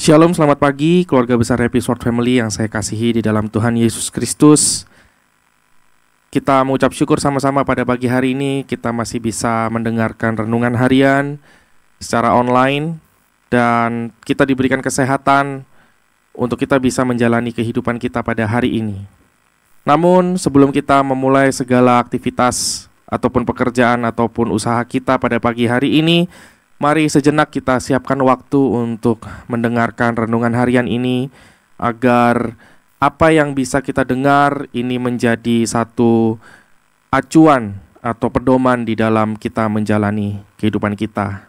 Shalom, selamat pagi keluarga besar Happy Sword Family yang saya kasihi di dalam Tuhan Yesus Kristus. Kita mengucap syukur sama-sama pada pagi hari ini kita masih bisa mendengarkan renungan harian secara online dan kita diberikan kesehatan untuk kita bisa menjalani kehidupan kita pada hari ini. Namun sebelum kita memulai segala aktivitas ataupun pekerjaan ataupun usaha kita pada pagi hari ini, mari sejenak kita siapkan waktu untuk mendengarkan renungan harian ini agar apa yang bisa kita dengar ini menjadi satu acuan atau pedoman di dalam kita menjalani kehidupan kita.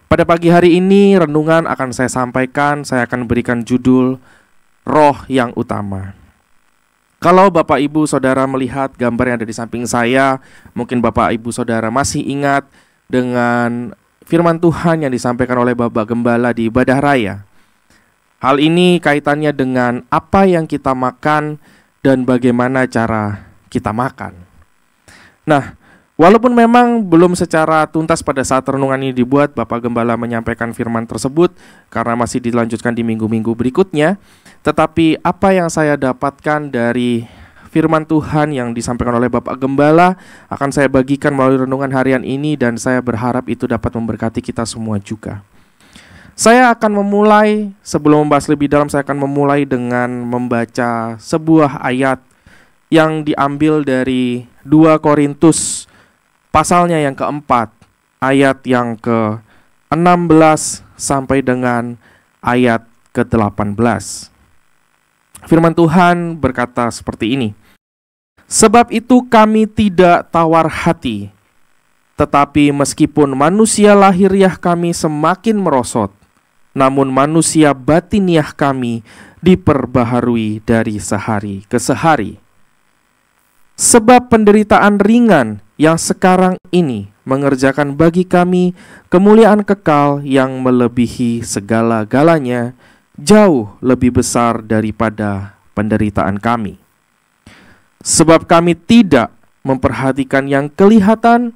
Pada pagi hari ini renungan akan saya sampaikan, saya akan berikan judul Roh yang Utama. Kalau Bapak Ibu Saudara melihat gambar yang ada di samping saya, mungkin Bapak Ibu Saudara masih ingat dengan firman Tuhan yang disampaikan oleh Bapak Gembala di ibadah raya. Hal ini kaitannya dengan apa yang kita makan dan bagaimana cara kita makan. Nah, walaupun memang belum secara tuntas pada saat renungan ini dibuat, Bapak Gembala menyampaikan firman tersebut karena masih dilanjutkan di minggu-minggu berikutnya. Tetapi apa yang saya dapatkan dari firman Tuhan yang disampaikan oleh Bapak Gembala akan saya bagikan melalui renungan harian ini dan saya berharap itu dapat memberkati kita semua juga. Saya akan memulai, sebelum membahas lebih dalam, saya akan memulai dengan membaca sebuah ayat yang diambil dari 2 Korintus pasalnya yang keempat, ayat yang ke-16 sampai dengan ayat ke-18. Firman Tuhan berkata seperti ini. Sebab itu kami tidak tawar hati, tetapi meskipun manusia lahiriah kami semakin merosot, namun manusia batiniah kami diperbaharui dari sehari ke sehari. Sebab penderitaan ringan yang sekarang ini mengerjakan bagi kami kemuliaan kekal yang melebihi segala-galanya, jauh lebih besar daripada penderitaan kami. Sebab kami tidak memperhatikan yang kelihatan,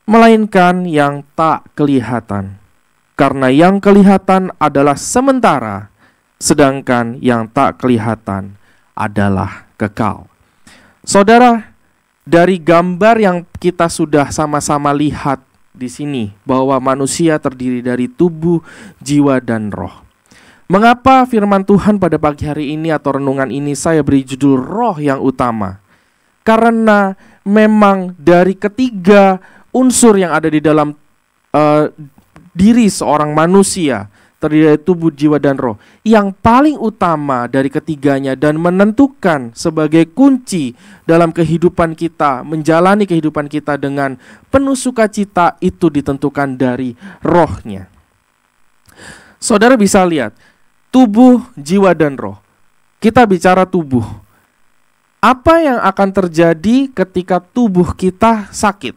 melainkan yang tak kelihatan. Karena yang kelihatan adalah sementara, sedangkan yang tak kelihatan adalah kekal. Saudara, dari gambar yang kita sudah sama-sama lihat di sini, bahwa manusia terdiri dari tubuh, jiwa, dan roh. Mengapa firman Tuhan pada pagi hari ini atau renungan ini saya beri judul Roh yang Utama? Karena memang dari ketiga unsur yang ada di dalam diri seorang manusia, terdiri dari tubuh, jiwa, dan roh, yang paling utama dari ketiganya dan menentukan sebagai kunci dalam kehidupan kita, menjalani kehidupan kita dengan penuh sukacita, itu ditentukan dari rohnya. Saudara bisa lihat, tubuh, jiwa, dan roh. Kita bicara tubuh. Apa yang akan terjadi ketika tubuh kita sakit?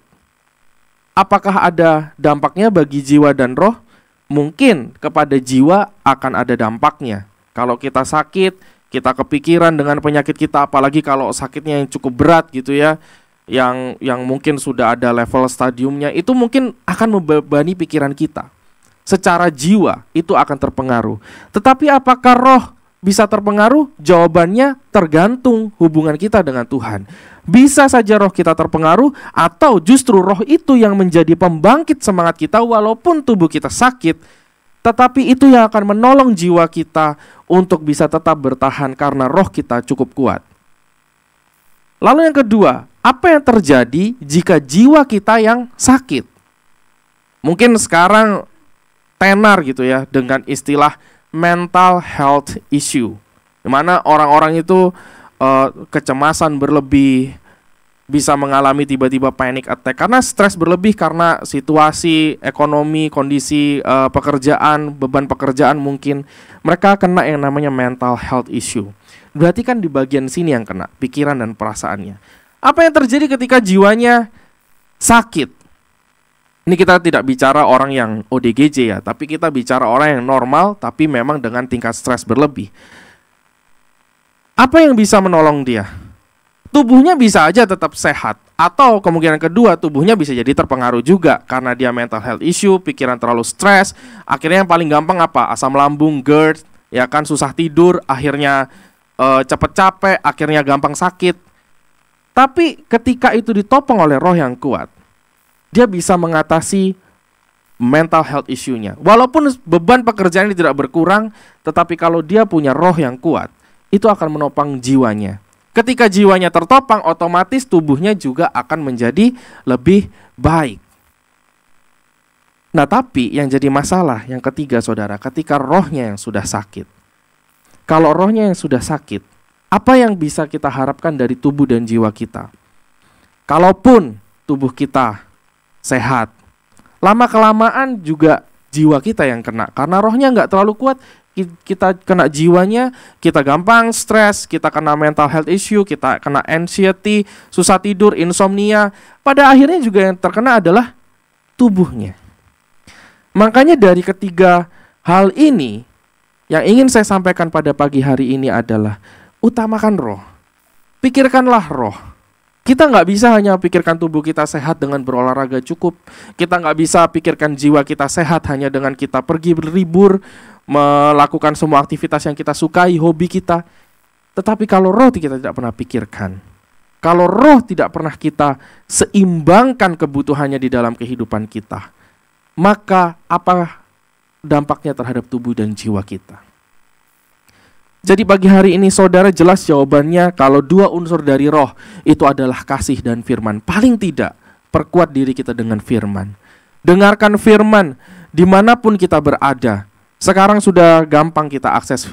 Apakah ada dampaknya bagi jiwa dan roh? Mungkin kepada jiwa akan ada dampaknya. Kalau kita sakit, kita kepikiran dengan penyakit kita, apalagi kalau sakitnya yang cukup berat gitu ya, yang mungkin sudah ada level stadiumnya, itu mungkin akan membebani pikiran kita. Secara jiwa itu akan terpengaruh. Tetapi apakah roh bisa terpengaruh? Jawabannya tergantung hubungan kita dengan Tuhan. Bisa saja roh kita terpengaruh, atau justru roh itu yang menjadi pembangkit semangat kita walaupun tubuh kita sakit. Tetapi itu yang akan menolong jiwa kita untuk bisa tetap bertahan karena roh kita cukup kuat. Lalu yang kedua, apa yang terjadi jika jiwa kita yang sakit? Mungkin sekarang tenar gitu ya dengan istilah mental health issue, di mana orang-orang itu kecemasan berlebih, bisa mengalami tiba-tiba panic attack karena stres berlebih karena situasi ekonomi, kondisi pekerjaan, beban pekerjaan mungkin. Mereka kena yang namanya mental health issue. Berarti kan di bagian sini yang kena, pikiran dan perasaannya. Apa yang terjadi ketika jiwanya sakit? Ini kita tidak bicara orang yang ODGJ ya, tapi kita bicara orang yang normal tapi memang dengan tingkat stres berlebih. Apa yang bisa menolong dia? Tubuhnya bisa aja tetap sehat, Atau kemungkinan kedua, tubuhnya bisa jadi terpengaruh juga karena dia mental health issue, pikiran terlalu stres. Akhirnya yang paling gampang apa? Asam lambung, GERD, ya kan, susah tidur, akhirnya cepet capek, akhirnya gampang sakit. Tapi ketika itu ditopang oleh roh yang kuat, dia bisa mengatasi mental health issue-nya. Walaupun beban pekerjaan ini tidak berkurang, tetapi kalau dia punya roh yang kuat, itu akan menopang jiwanya. Ketika jiwanya tertopang, otomatis tubuhnya juga akan menjadi lebih baik. Nah, tapi yang jadi masalah yang ketiga, saudara, ketika rohnya yang sudah sakit. Kalau rohnya yang sudah sakit, apa yang bisa kita harapkan dari tubuh dan jiwa kita? Kalaupun tubuh kita sehat, lama-kelamaan juga jiwa kita yang kena. Karena rohnya nggak terlalu kuat, kita kena jiwanya, kita gampang stres, kita kena mental health issue, kita kena anxiety, susah tidur, insomnia. Pada akhirnya juga yang terkena adalah tubuhnya. Makanya dari ketiga hal ini, yang ingin saya sampaikan pada pagi hari ini adalah utamakan roh. Pikirkanlah roh. Kita nggak bisa hanya pikirkan tubuh kita sehat dengan berolahraga cukup. Kita nggak bisa pikirkan jiwa kita sehat hanya dengan kita pergi berlibur, melakukan semua aktivitas yang kita sukai, hobi kita. Tetapi kalau roh kita tidak pernah pikirkan, kalau roh tidak pernah kita seimbangkan kebutuhannya di dalam kehidupan kita, maka apa dampaknya terhadap tubuh dan jiwa kita? Jadi pagi hari ini saudara, jelas jawabannya kalau dua unsur dari roh itu adalah kasih dan firman. Paling tidak perkuat diri kita dengan firman. Dengarkan firman dimanapun kita berada. Sekarang sudah gampang kita akses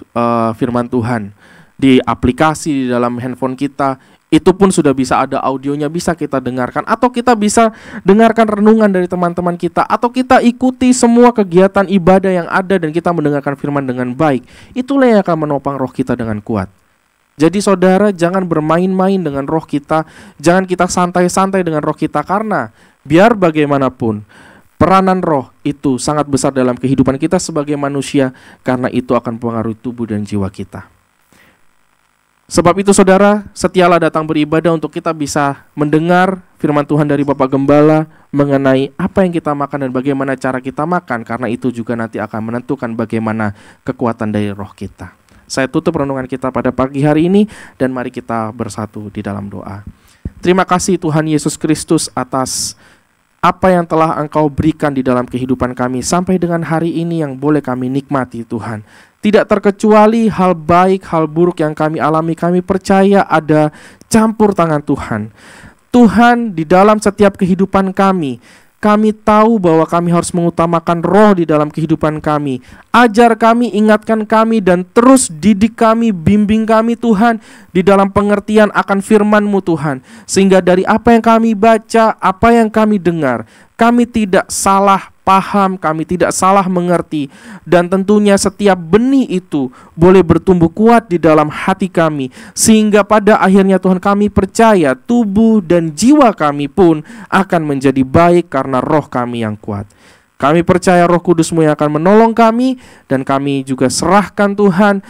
firman Tuhan di aplikasi di dalam handphone kita. Itu pun sudah bisa ada audionya, bisa kita dengarkan. Atau kita bisa dengarkan renungan dari teman-teman kita. Atau kita ikuti semua kegiatan ibadah yang ada dan kita mendengarkan firman dengan baik. Itulah yang akan menopang roh kita dengan kuat. Jadi saudara, jangan bermain-main dengan roh kita. Jangan kita santai-santai dengan roh kita. Karena biar bagaimanapun, peranan roh itu sangat besar dalam kehidupan kita sebagai manusia. Karena itu akan mempengaruhi tubuh dan jiwa kita. Sebab itu saudara, setialah datang beribadah untuk kita bisa mendengar firman Tuhan dari Bapak Gembala mengenai apa yang kita makan dan bagaimana cara kita makan, karena itu juga nanti akan menentukan bagaimana kekuatan dari roh kita. Saya tutup renungan kita pada pagi hari ini dan mari kita bersatu di dalam doa. Terima kasih Tuhan Yesus Kristus atas apa yang telah Engkau berikan di dalam kehidupan kami sampai dengan hari ini yang boleh kami nikmati Tuhan. Tidak terkecuali hal baik, hal buruk yang kami alami, kami percaya ada campur tangan Tuhan. Tuhan di dalam setiap kehidupan kami tahu bahwa kami harus mengutamakan roh di dalam kehidupan kami. Ajar kami, ingatkan kami, dan terus didik kami, bimbing kami Tuhan di dalam pengertian akan firman-Mu Tuhan. Sehingga dari apa yang kami baca, apa yang kami dengar, kami tidak salah paham, kami tidak salah mengerti. Dan tentunya setiap benih itu boleh bertumbuh kuat di dalam hati kami. Sehingga pada akhirnya Tuhan, kami percaya tubuh dan jiwa kami pun akan menjadi baik karena roh kami yang kuat. Kami percaya Roh Kudus-Mu yang akan menolong kami. Dan kami juga serahkan Tuhan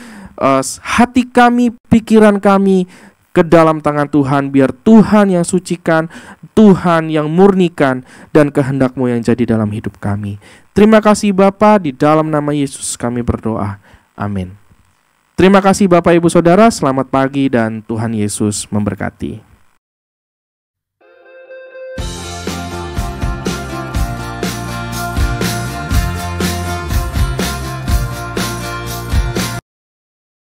hati kami, pikiran kami ke dalam tangan Tuhan, biar Tuhan yang sucikan, Tuhan yang murnikan, dan kehendak-Mu yang jadi dalam hidup kami. Terima kasih Bapa, di dalam nama Yesus kami berdoa. Amin. Terima kasih Bapak Ibu Saudara, selamat pagi dan Tuhan Yesus memberkati.